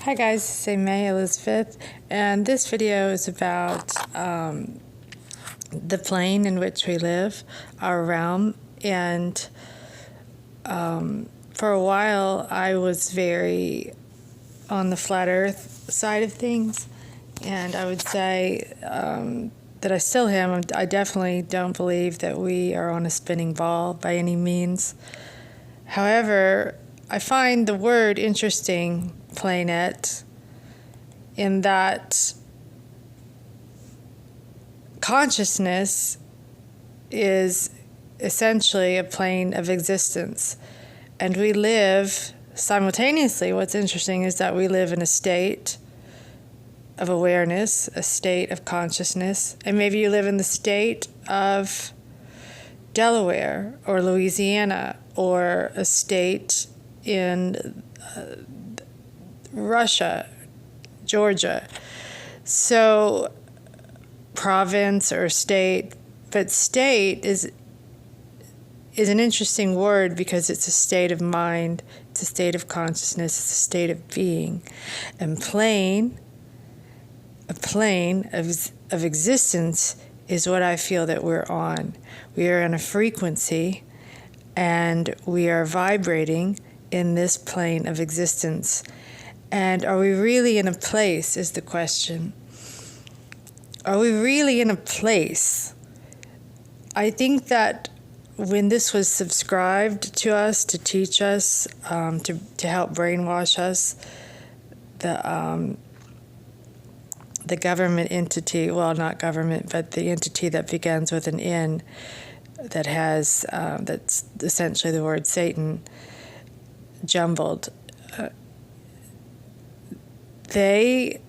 Hi guys, this is May Elizabeth, and this video is about the plane in which we live, our realm. And for a while I was very on the flat earth side of things, and I would say that I still am. I definitely don't believe that we are on a spinning ball by any means. However, I find the word interesting, planet, in that consciousness is essentially a plane of existence, and we live simultaneously. What's interesting is that we live in a state of awareness, a state of consciousness, and maybe you live in the state of Delaware or Louisiana, or a state in Russia, Georgia. So province or state, but state is an interesting word because it's a state of mind, it's a state of consciousness, it's a state of being. And plane, a plane of existence, is what I feel that we're on. We are on a frequency, and we are vibrating in this plane of existence. And are we really in a place, is the question. Are we really in a place? I think that when this was subscribed to us, to teach us, to help brainwash us, the government entity, well, not government, but the entity that begins with an N, that has, that's essentially the word Satan, jumbled. They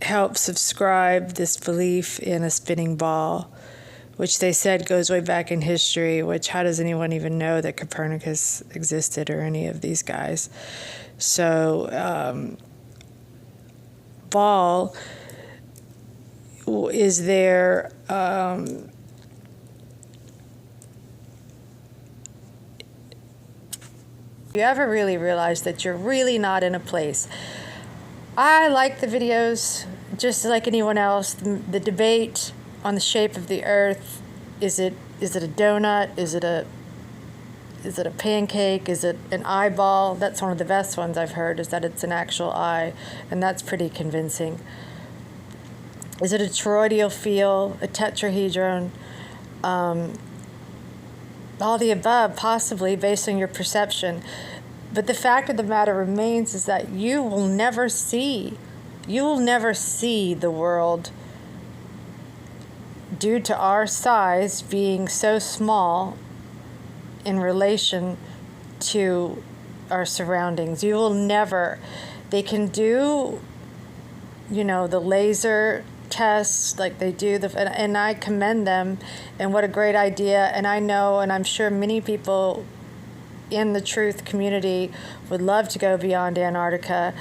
help subscribe this belief in a spinning ball, which they said goes way back in history, which how does anyone even know that Copernicus existed or any of these guys? So ball is there. You ever really realize that you're really not in a place? I like the videos just like anyone else. The debate on the shape of the earth, is it a donut? Is it a pancake? Is it an eyeball? That's one of the best ones I've heard, is that it's an actual eye, and that's pretty convincing. Is it a toroidal field, a tetrahedron? All the above, possibly, based on your perception. But the fact of the matter remains is that you will never see the world, due to our size being so small in relation to our surroundings. You will never. They can do, the laser tests like they do, and I commend them, and what a great idea. And I know, and I'm sure many people in the truth community would love to go beyond Antarctica.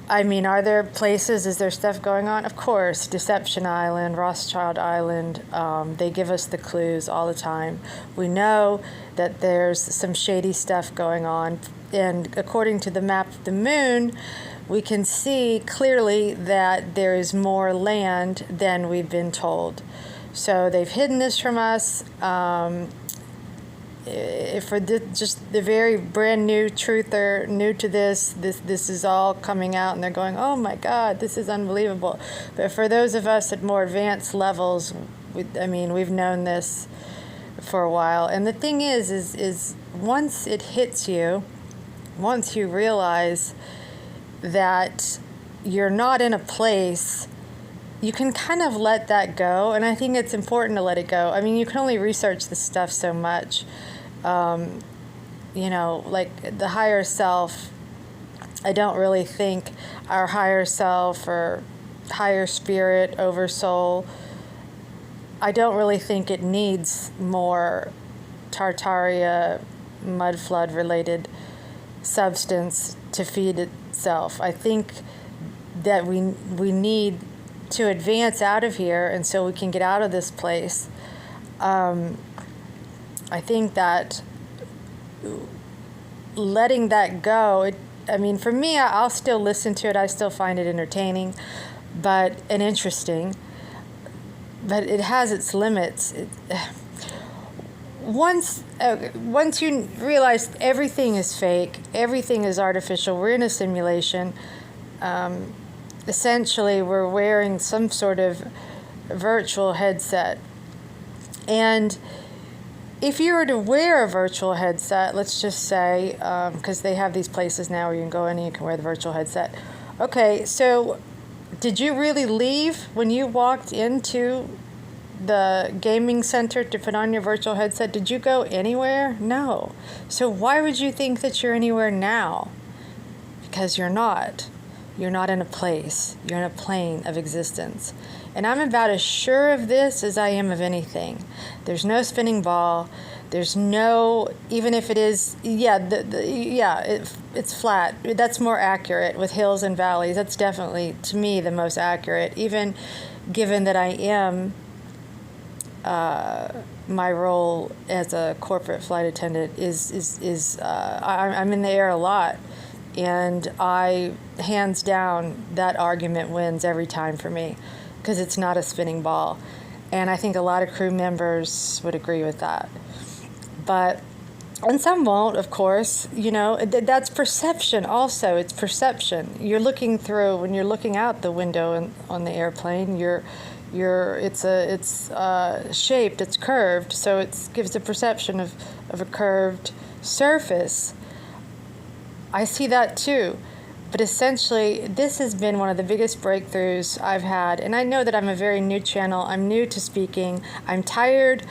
I mean, are there places, is there stuff going on? Of course, Deception Island, Rothschild Island, they give us the clues all the time. We know that there's some shady stuff going on, and according to the map of the moon, we can see clearly that there is more land than we've been told. So they've hidden this from us. For just the very brand new truther, new to this is all coming out, and they're going, oh my God, this is unbelievable. But for those of us at more advanced levels, we've known this for a while. And the thing is once it hits you, once you realize that you're not in a place, you can kind of let that go. And I think it's important to let it go. I mean, you can only research this stuff so much. Like the higher self, I don't really think our higher self or higher spirit, oversoul, I don't really think it needs more Tartaria, mud flood related substance to feed itself. I think that we need to advance out of here, and so we can get out of this place. I think that letting that go, I mean, for me, I'll still listen to it. I still find it entertaining, and interesting. But it has its limits. Once you realize everything is fake, everything is artificial, we're in a simulation. Essentially, we're wearing some sort of virtual headset. And if you were to wear a virtual headset, let's just say, because they have these places now where you can go in and you can wear the virtual headset. Okay, so did you really leave when you walked into the gaming center to put on your virtual headset? Did you go anywhere? No. So why would you think that you're anywhere now? Because you're not. You're not in a place. You're in a plane of existence. And I'm about as sure of this as I am of anything. There's no spinning ball. There's no, even if it is, it's flat. That's more accurate with hills and valleys. That's definitely, to me, the most accurate, even given that I am my role as a corporate flight attendant I'm in the air a lot, and hands down, that argument wins every time for me, because it's not a spinning ball, and I think a lot of crew members would agree with that, and some won't, of course. That's perception. Also, it's perception. You're looking through, when you're looking out the window on the airplane, it's shaped, it's curved, so it gives a perception of a curved surface. I see that too. But essentially, this has been one of the biggest breakthroughs I've had. And I know that I'm a very new channel. I'm new to speaking. I'm tired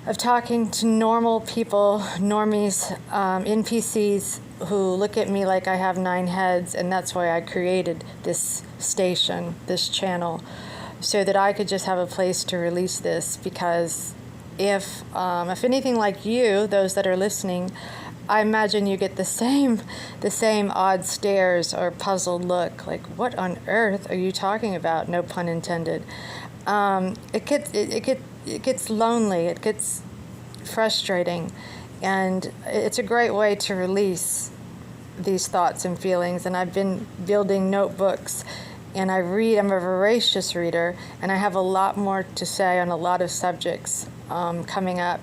of talking to normal people, normies, NPCs, who look at me like I have 9 heads. And that's why I created this station, this channel, so that I could just have a place to release this. Because if anything like you, those that are listening, I imagine you get the same odd stares or puzzled look, like, what on earth are you talking about? No pun intended. It gets lonely. It gets frustrating, and it's a great way to release these thoughts and feelings. And I've been building notebooks, and I read. I'm a voracious reader, and I have a lot more to say on a lot of subjects coming up.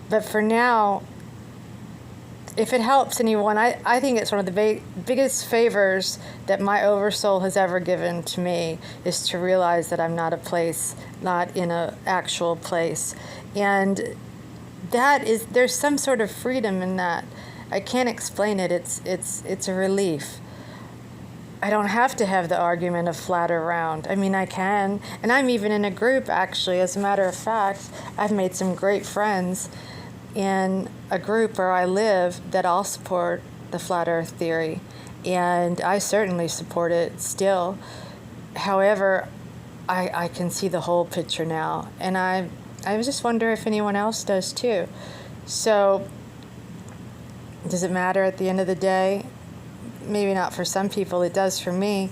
But for now, if it helps anyone, I think it's one of the biggest favors that my oversoul has ever given to me, is to realize that I'm not in an actual place. And there's some sort of freedom in that. I can't explain it. It's a relief. I don't have to have the argument of flat or round. I mean, I can. And I'm even in a group, actually. As a matter of fact, I've made some great friends in a group where I live that all support the flat earth theory, and I certainly support it still. However, I can see the whole picture now, and I just wonder if anyone else does too. So does it matter at the end of the day? Maybe not for some people. It does for me,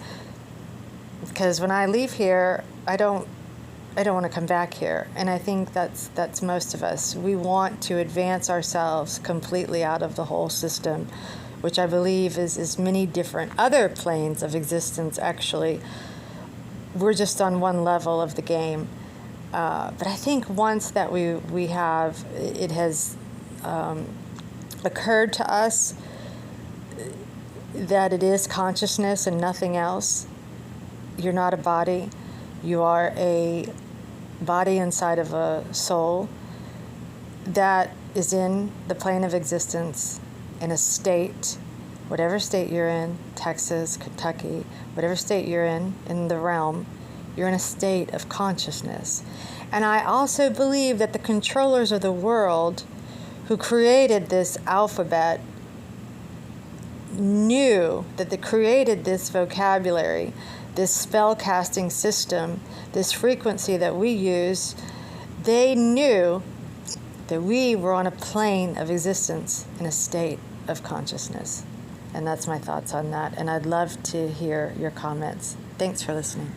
because when I leave here, I don't want to come back here. And I think that's most of us. We want to advance ourselves completely out of the whole system, which I believe is many different other planes of existence, actually. We're just on one level of the game. But I think once that it has occurred to us that it is consciousness and nothing else. You're not a body. You are a body inside of a soul that is in the plane of existence, in a state, whatever state you're in, Texas, Kentucky, whatever state you're in the realm, you're in a state of consciousness. And I also believe that the controllers of the world who created this alphabet knew that they created this vocabulary, this spell casting system, this frequency that we use. They knew that we were on a plane of existence in a state of consciousness. And that's my thoughts on that. And I'd love to hear your comments. Thanks for listening.